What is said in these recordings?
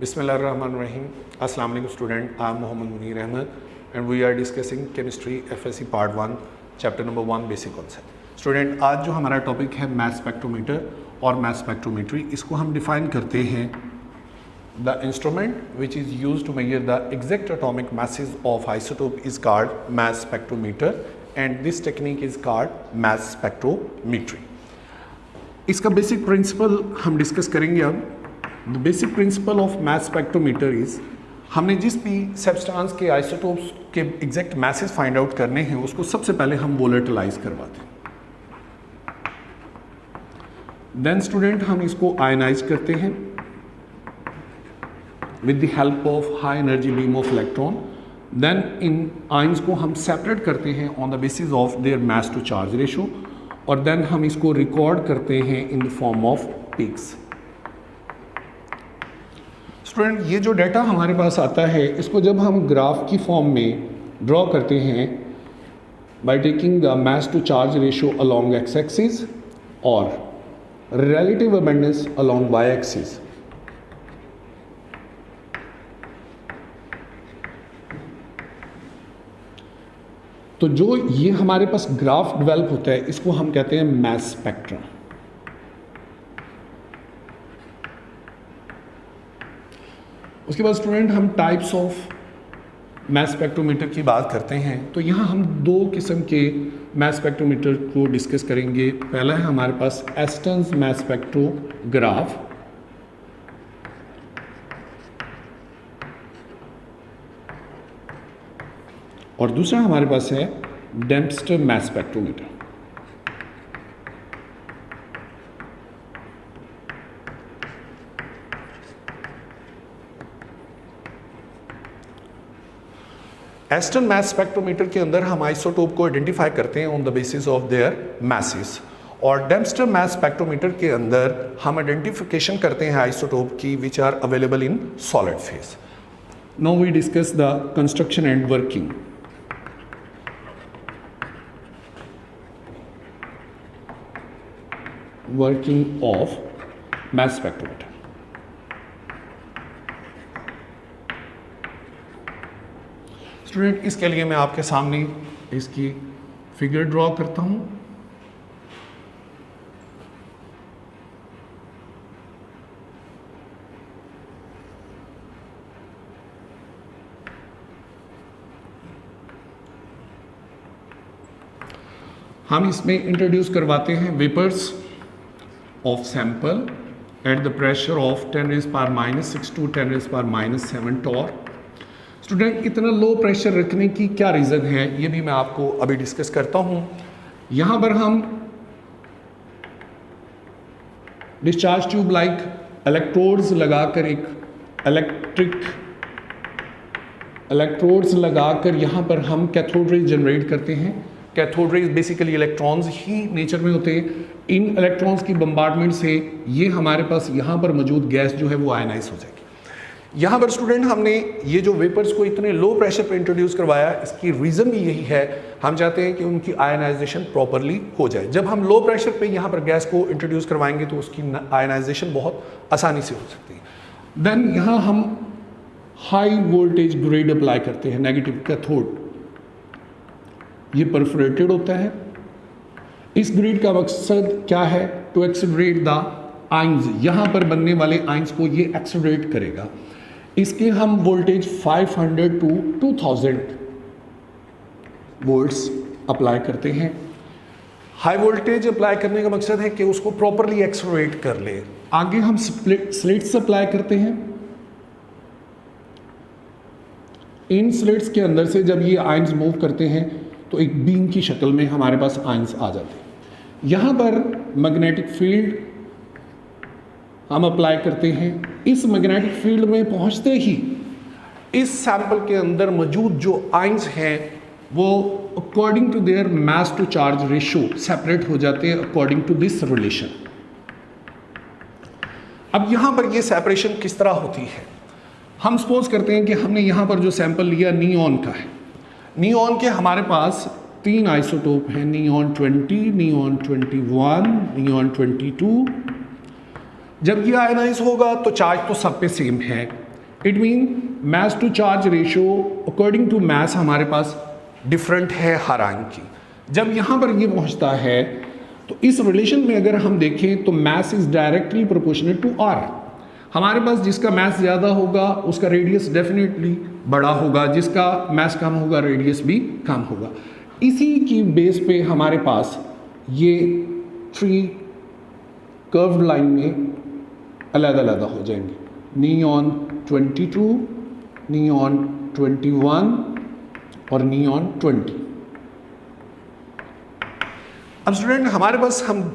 Bismillahirrahmanirrahim. Assalamu alaikum student. I am Mohammad Munir Ahmed and we are discussing chemistry FSC part 1 chapter number 1 basic concept. Student, आज जो हमारा topic है mass spectrometer और mass spectrometry, इसको हम define करते हैं the instrument which is used to measure the exact atomic masses of isotope is called mass spectrometer and this technique is called mass spectrometry. इसका बेसिक प्रिंसिपल हम discuss करेंगे अब. The basic principle of mass spectrometer is हमने जिस भी substance के isotopes के exact message find out करने हैं उसको सबसे पहले हम वोलेटिलाइज करवाते हैं. देन स्टूडेंट हम इसको आयनाइज करते हैं with the help of high energy beam of electron. Then इन आयंस को हम सेपरेट करते हैं on the basis of their mass to charge ratio और देन हम इसको रिकॉर्ड करते हैं in the form of peaks. Student, ये जो डाटा हमारे पास आता है इसको जब हम ग्राफ की फॉर्म में ड्रॉ करते हैं by taking the mass to charge ratio along X axis और relative abundance along Y axis. तो जो ये हमारे पास ग्राफ डेवलप होता है इसको हम कहते हैं मास स्पेक्ट्रम. उसके बाद स्टूडेंट हम टाइप्स ऑफ मास स्पेक्ट्रोमीटर की बात करते हैं. तो यहाँ हम दो किस्म के मास स्पेक्ट्रोमीटर को डिस्कस करेंगे. पहला है हमारे पास एस्टन्स मास स्पेक्ट्रोग्राफ और दूसरा हमारे पास है Dempster mass spectrometer. Aston mass spectrometer के अंदर हम आइसोटोप को आइडेंटिफाई करते हैं on the basis of their masses और डेम्पस्टर मास स्पेक्ट्रोमीटर के अंदर हम आइडेंटिफिकेशन करते हैं आइसोटोप की which are available in solid phase. Now we discuss the construction and working of mass spectrometer. Student, इसके लिए मैं आपके सामने इसकी फिगर ड्रॉ करता हूं. हम इसमें इंट्रोड्यूस करवाते हैं vapours of sample at the pressure of 10⁻⁻⁶ to 10⁻⁻⁷ torr. Student, इतना लो प्रेशर रखने की क्या रीज़न है ये भी मैं आपको अभी डिस्कस करता हूँ. यहाँ पर हम डिस्चार्ज ट्यूब लाइक इलेक्ट्रोड्स लगाकर इलेक्ट्रोड्स लगाकर यहाँ पर हम कैथोड रेज जनरेट करते हैं. कैथोड रेज बेसिकली इलेक्ट्रॉन्स ही नेचर में होते हैं. इन इलेक्ट्रॉन्स की बम्बार्डमेंट से ये हमारे पास यहाँ पर मौजूद गैस जो है वो आयनाइज हो जाएगी. यहाँ पर स्टूडेंट हमने ये जो वेपर्स को इतने लो प्रेशर पे इंट्रोड्यूस करवाया इसकी रीज़न भी यही है. हम चाहते हैं कि उनकी आयनाइजेशन प्रॉपरली हो जाए. जब हम लो प्रेशर पे यहाँ पर गैस को इंट्रोड्यूस करवाएंगे तो उसकी आयनाइजेशन बहुत आसानी से हो सकती है. देन यहाँ हम हाई वोल्टेज ग्रेड अप्लाई करते हैं नेगेटिव कैथोड. ये परफोरेटेड होता है. इस ग्रेड का मकसद क्या है? To accelerate the ions. यहाँ पर बनने वाले आइंस को ये एक्सेलरेट करेगा. इसके हम वोल्टेज 500 to 2000 वोल्ट्स अप्लाई करते हैं. हाई वोल्टेज अप्लाई करने का मकसद है कि उसको प्रॉपरली एक्सेलरेट कर ले. आगे हम स्लिट्स अप्लाई करते हैं. इन स्लिट्स के अंदर से जब ये आयंस मूव करते हैं तो एक बीम की शक्ल में हमारे पास आयंस आ जाते हैं. यहाँ पर मैग्नेटिक फील्ड हम अप्लाई करते हैं. इस मैग्नेटिक फील्ड में पहुंचते ही इस सैंपल के अंदर मौजूद जो आयंस हैं वो according to their mass to charge ratio separate हो जाते हैं अकॉर्डिंग टू दिस रिलेशन. अब यहाँ पर ये सेपरेशन किस तरह होती है? हम सपोज करते हैं कि हमने यहाँ पर जो सैंपल लिया नियॉन का है. नियॉन के हमारे पास 3 आइसोटोप हैं, नियॉन 20, नियॉन 21, नियॉन 22. जब ये आयनाइज होगा तो चार्ज तो सब पे सेम है, it mean mass to charge ratio according to mass हमारे पास डिफरेंट है हर आयन की। जब यहाँ पर ये पहुँचता है तो इस रिलेशन में अगर हम देखें तो mass is directly proportional to R. हमारे पास जिसका मास ज़्यादा होगा उसका रेडियस डेफिनेटली बड़ा होगा, जिसका मास कम होगा रेडियस भी कम होगा। इसी की बेस पे हमारे पास ये 3 कर्व्ड लाइन में अलग-अलग हो जाएंगे, नियॉन 22, नियॉन 21 और नियॉन 20। अब स्टूडेंट हमारे पास हम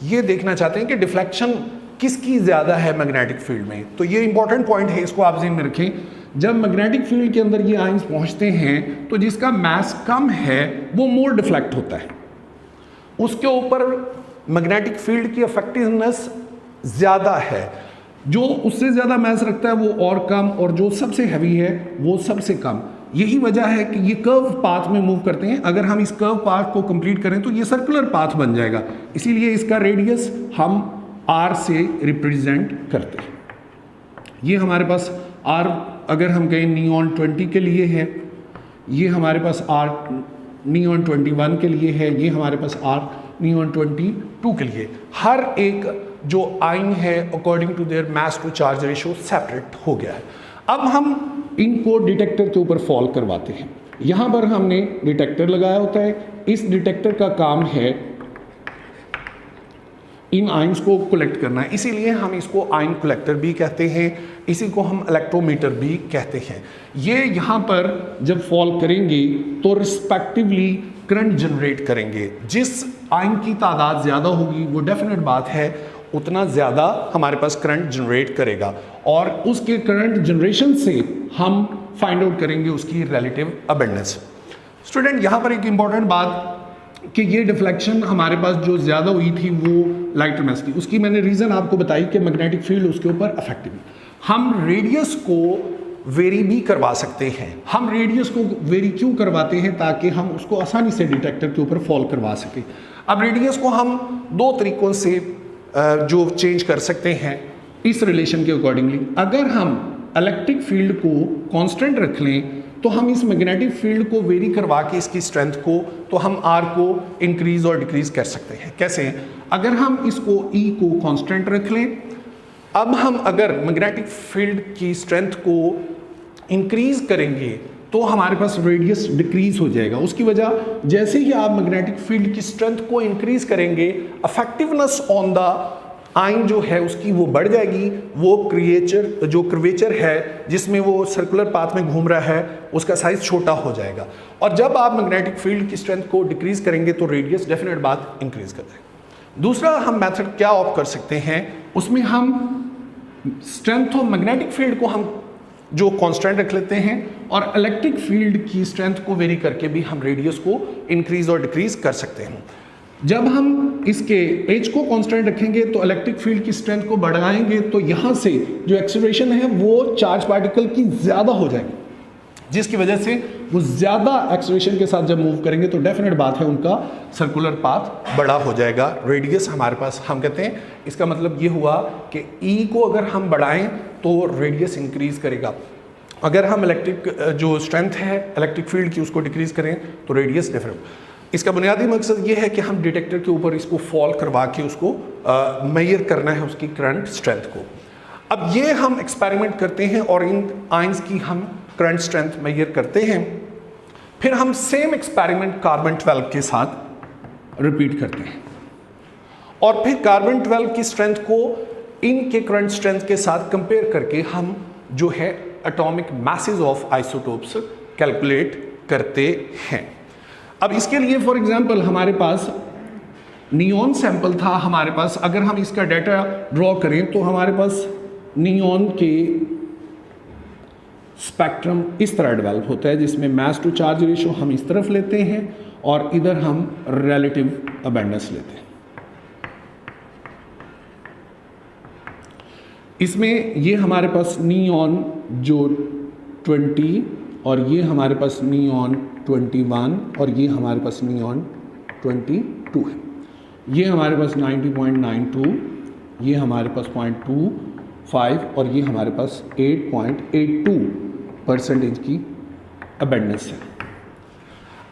ये देखना चाहते हैं कि डिफ्लेक्शन किसकी ज़्यादा है मैग्नेटिक फील्ड में। तो ये इंपॉर्टेंट पॉइंट है, इसको आप ज़हन में रखें। जब मैग्नेटिक फील्ड के अंदर ये आयंस पहुंचते हैं तो जिसका मास कम है वो मोर डिफ्लेक्ट होता है, उसके ऊपर मैग्नेटिक फील्ड की इफेक्टिवनेस ज़्यादा है। जो उससे ज़्यादा मास रखता है वो और कम, और जो सबसे हैवी है वो सबसे कम। यही वजह है कि ये कर्व पाथ में मूव करते हैं। अगर हम इस कर्व पाथ को कंप्लीट करें तो ये सर्कुलर पाथ बन जाएगा, इसीलिए इसका रेडियस हम r से रिप्रेजेंट करते हैं। ये हमारे पास r अगर हम कहें नियॉन 20 के लिए है, ये हमारे पास r नियॉन 21 के लिए है, ये हमारे पास r नियॉन 22 के लिए। हर एक जो आयन है according to their mass to charge ratio separate हो गया है। अब हम इनको डिटेक्टर के ऊपर फॉल करवाते हैं। यहाँ पर हमने डिटेक्टर लगाया होता है। इस डिटेक्टर का काम है इन आयंस को कलेक्ट करना है, इसीलिए हम इसको आयन कलेक्टर भी कहते हैं, इसी को हम इलेक्ट्रोमीटर भी कहते हैं। ये यहाँ पर जब फॉल करेंगे तो रिस्पेक्टिवली करंट जनरेट करेंगे। जिस आयन की तादाद ज़्यादा होगी वो डेफिनेट बात है उतना ज़्यादा हमारे पास करंट जनरेट करेगा, और उसके करंट जनरेशन से हम फाइंड आउट करेंगे उसकी रिलेटिव अबेंडेंस। स्टूडेंट यहाँ पर एक इम्पॉर्टेंट बात कि ये डिफ्लेक्शन हमारे पास जो ज़्यादा हुई थी वो लाइटर मास की, उसकी मैंने रीज़न आपको बताई कि मैग्नेटिक फील्ड उसके ऊपर अफेक्टिव है। हम रेडियस को वेरी भी करवा सकते हैं। हम रेडियस को वेरी क्यों करवाते हैं? ताकि हम उसको आसानी से डिटेक्टर के ऊपर फॉल करवा सकें। अब रेडियस को हम 2 तरीक़ों से जो चेंज कर सकते हैं इस रिलेशन के अकॉर्डिंगली। अगर हम इलेक्ट्रिक फील्ड को कांस्टेंट रख लें तो हम इस मैग्नेटिक फील्ड को वेरी करवा के इसकी स्ट्रेंथ को, तो हम R को इंक्रीज और डिक्रीज कर सकते हैं। कैसे? अगर हम इसको E को कांस्टेंट रख लें, अब हम अगर मैग्नेटिक फील्ड की स्ट्रेंथ को इंक्रीज करेंगे तो हमारे पास रेडियस डिक्रीज हो जाएगा। उसकी वजह, जैसे ही आप मैग्नेटिक फील्ड की स्ट्रेंथ को इंक्रीज करेंगे, इफेक्टिवनेस ऑन द आयन जो है उसकी वो बढ़ जाएगी। वो जो कर्वेचर है जिसमें वो सर्कुलर पाथ में घूम रहा है उसका साइज छोटा हो जाएगा। और जब आप मैग्नेटिक फील्ड की स्ट्रेंथ को डिक्रीज करेंगे तो रेडियस डेफिनेट बात इंक्रीज कर जाएगा। दूसरा हम मेथड क्या ऑप्ट कर सकते हैं, उसमें हम स्ट्रेंथ ऑफ मैग्नेटिक फील्ड को हम जो कांस्टेंट रख लेते हैं और इलेक्ट्रिक फील्ड की स्ट्रेंथ को वेरी करके भी हम रेडियस को इंक्रीज और डिक्रीज कर सकते हैं। जब हम इसके एच को कांस्टेंट रखेंगे तो इलेक्ट्रिक फील्ड की स्ट्रेंथ को बढ़ाएंगे तो यहाँ से जो एक्सेलरेशन है वो चार्ज पार्टिकल की ज़्यादा हो जाएगी, जिसकी वजह से वो ज़्यादा एक्सेलरेशन के साथ जब मूव करेंगे तो डेफिनेट बात है उनका सर्कुलर पाथ बड़ा हो जाएगा। रेडियस हमारे पास, हम कहते हैं इसका मतलब ये हुआ कि ई को अगर हम बढ़ाएं तो रेडियस इंक्रीज करेगा। अगर हम इलेक्ट्रिक जो स्ट्रेंथ है इलेक्ट्रिक फील्ड की उसको डिक्रीज करें तो रेडियस डिफरेंट। इसका बुनियादी मकसद ये है कि हम डिटेक्टर के ऊपर इसको फॉल करवा के उसको मेजर करना है उसकी करंट स्ट्रेंथ को। अब ये हम एक्सपेरिमेंट करते हैं और इन आयंस की हम करंट स्ट्रेंथ मेजर करते हैं। फिर हम सेम एक्सपेरिमेंट कार्बन 12 के साथ रिपीट करते हैं और फिर कार्बन 12 की स्ट्रेंथ को इनके करंट स्ट्रेंथ के साथ कंपेयर करके हम जो है atomic message of isotopes calculate करते हैं। अब इसके लिए फॉर एग्जांपल हमारे पास नियॉन सैंपल था हमारे पास। अगर हम इसका डाटा ड्रॉ करें तो हमारे पास नियॉन के स्पेक्ट्रम इस तरह डेवलप होता है, जिसमें मास टू चार्ज रेशियो हम इस तरफ लेते हैं और इधर हम रिलेटिव अबेंडेंस लेते हैं। इसमें ये हमारे पास नियॉन जो 20 और ये हमारे पास नियॉन 21 और ये हमारे पास नियॉन 22 है। ये हमारे पास 90.92, ये हमारे पास 0.2 5 और ये हमारे पास 8.82% की अबेंडेंस है।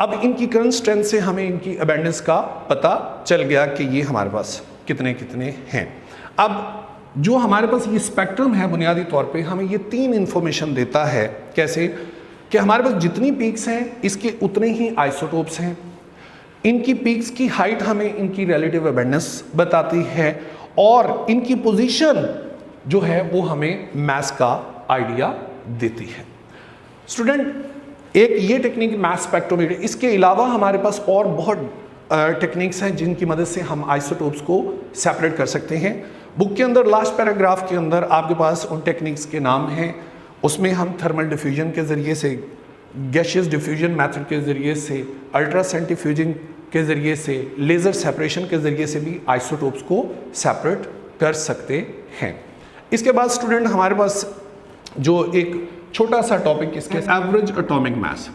अब इनकी करंट स्ट्रेंथ से हमें इनकी अबेंडेंस का पता चल गया कि ये हमारे पास कितने कितने हैं। अब जो हमारे पास ये स्पेक्ट्रम है बुनियादी तौर पे हमें ये 3 इंफॉर्मेशन देता है। कैसे कि हमारे पास जितनी पीक्स हैं इसके उतने ही आइसोटोप्स हैं। इनकी पीक्स की हाइट हमें इनकी रिलेटिव अबेंडेंस बताती है और इनकी पोजीशन जो है वो हमें मास का आइडिया देती है। स्टूडेंट, एक ये टेक्निक मास स्पेक्ट्रोमीटर, इसके अलावा हमारे पास और बहुत टेक्निक्स हैं जिनकी मदद से हम आइसोटोप्स को सेपरेट कर सकते हैं। बुक के अंदर लास्ट पैराग्राफ के अंदर आपके पास उन टेक्निक्स के नाम हैं। उसमें हम थर्मल डिफ्यूजन के ज़रिए से, गैशियस डिफ्यूजन मेथड के ज़रिए से, अल्ट्रा सेंट्रीफ्यूजिंग के ज़रिए से, लेज़र सेपरेशन के ज़रिए से भी आइसोटोप्स को सेपरेट कर सकते हैं। इसके बाद स्टूडेंट हमारे पास जो एक छोटा सा टॉपिक इसके average atomic mass.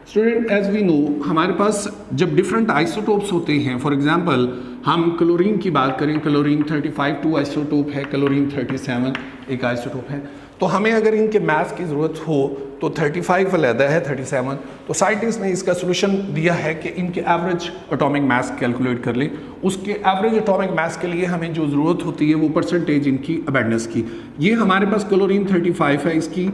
Student, as we know हमारे पास जब डिफरेंट आइसोटोप्स होते हैं, फॉर एग्जांपल हम क्लोरीन की बात करें, क्लोरीन 35 2 आइसोटोप है, क्लोरीन 37 एक आइसोटोप है, तो हमें अगर इनके मास की ज़रूरत हो तो 35 अलहदा है, 37, तो साइंटिस्ट ने इसका सोल्यूशन दिया है कि इनके एवरेज एटॉमिक मास कैलकुलेट कर लें। उसके एवरेज एटॉमिक मास के लिए हमें जो ज़रूरत होती है वो परसेंटेज इनकी अबेंडेंस की। ये हमारे पास क्लोरीन 35 है, इसकी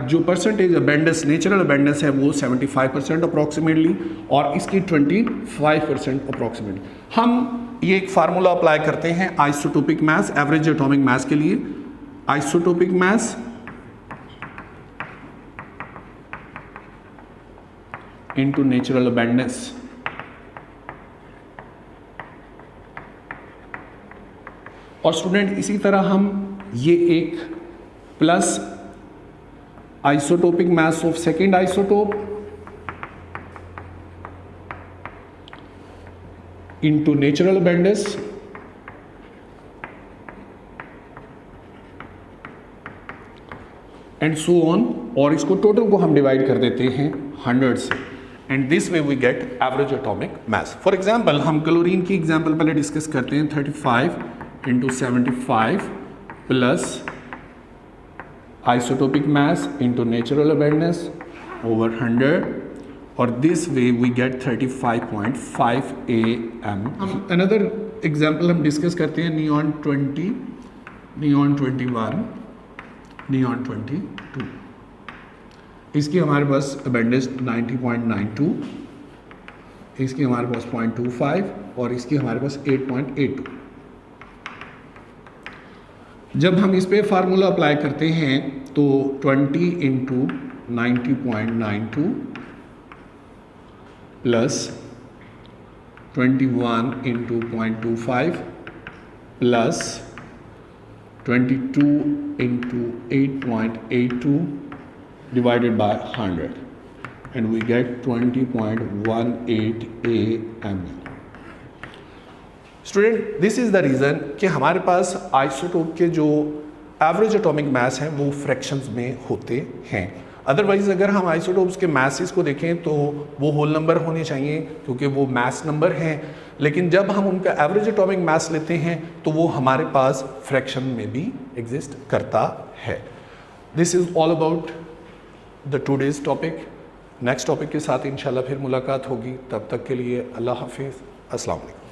जो परसेंटेज अबेंडेंस, नेचुरल अबेंडेंस है वो 75% अप्रॉक्सीमेटली और इसकी 25% अप्रॉक्सीमेटली। हम ये एक फार्मूला अप्लाई करते हैं आइसोटोपिक मास, एवरेज एटॉमिक मास के लिए। Isotopic mass into natural abundance और स्टूडेंट इसी तरह हम ये एक plus isotopic mass of second isotope into natural abundance and so on, और इसको टोटल को हम डिवाइड कर देते हैं 100 से, and this way we get average atomic mass. For example हम क्लोरीन की एग्जांपल पहले डिस्कस करते हैं। 35 into 75 plus isotopic mass into natural abundance over 100 और this way we get 35.5 am। हम अनदर एग्जांपल हम डिस्कस करते हैं नियॉन 20, नियॉन 21, नियॉन 22। इसकी हमारे पास अबेंडेंस 90.92, इसकी हमारे पास 0.25 और इसकी हमारे पास 8.82। जब हम इस पे फार्मूला अप्लाई करते हैं तो 20 into 90.92 plus 21 into 0.25 plus 22 into 8.82 divided by 100 and we get 20.18 am। Student, this is the reason कि हमारे पास आइसोटोप के जो एवरेज एटॉमिक मास हैं वो फ्रैक्शंस में होते हैं। अदरवाइज अगर हम आइसोटोप्स के मासेस को देखें तो वो होल नंबर होने चाहिए क्योंकि वो मास नंबर हैं, लेकिन जब हम उनका एवरेज एटॉमिक मास लेते हैं तो वो हमारे पास फ्रैक्शन में भी एग्जिस्ट करता है। This is all about the today's topic. Next topic के साथ इंशाल्लाह फिर मुलाकात होगी, तब तक के लिए अल्लाह हाफिज़, अस्सलाम वालेकुम।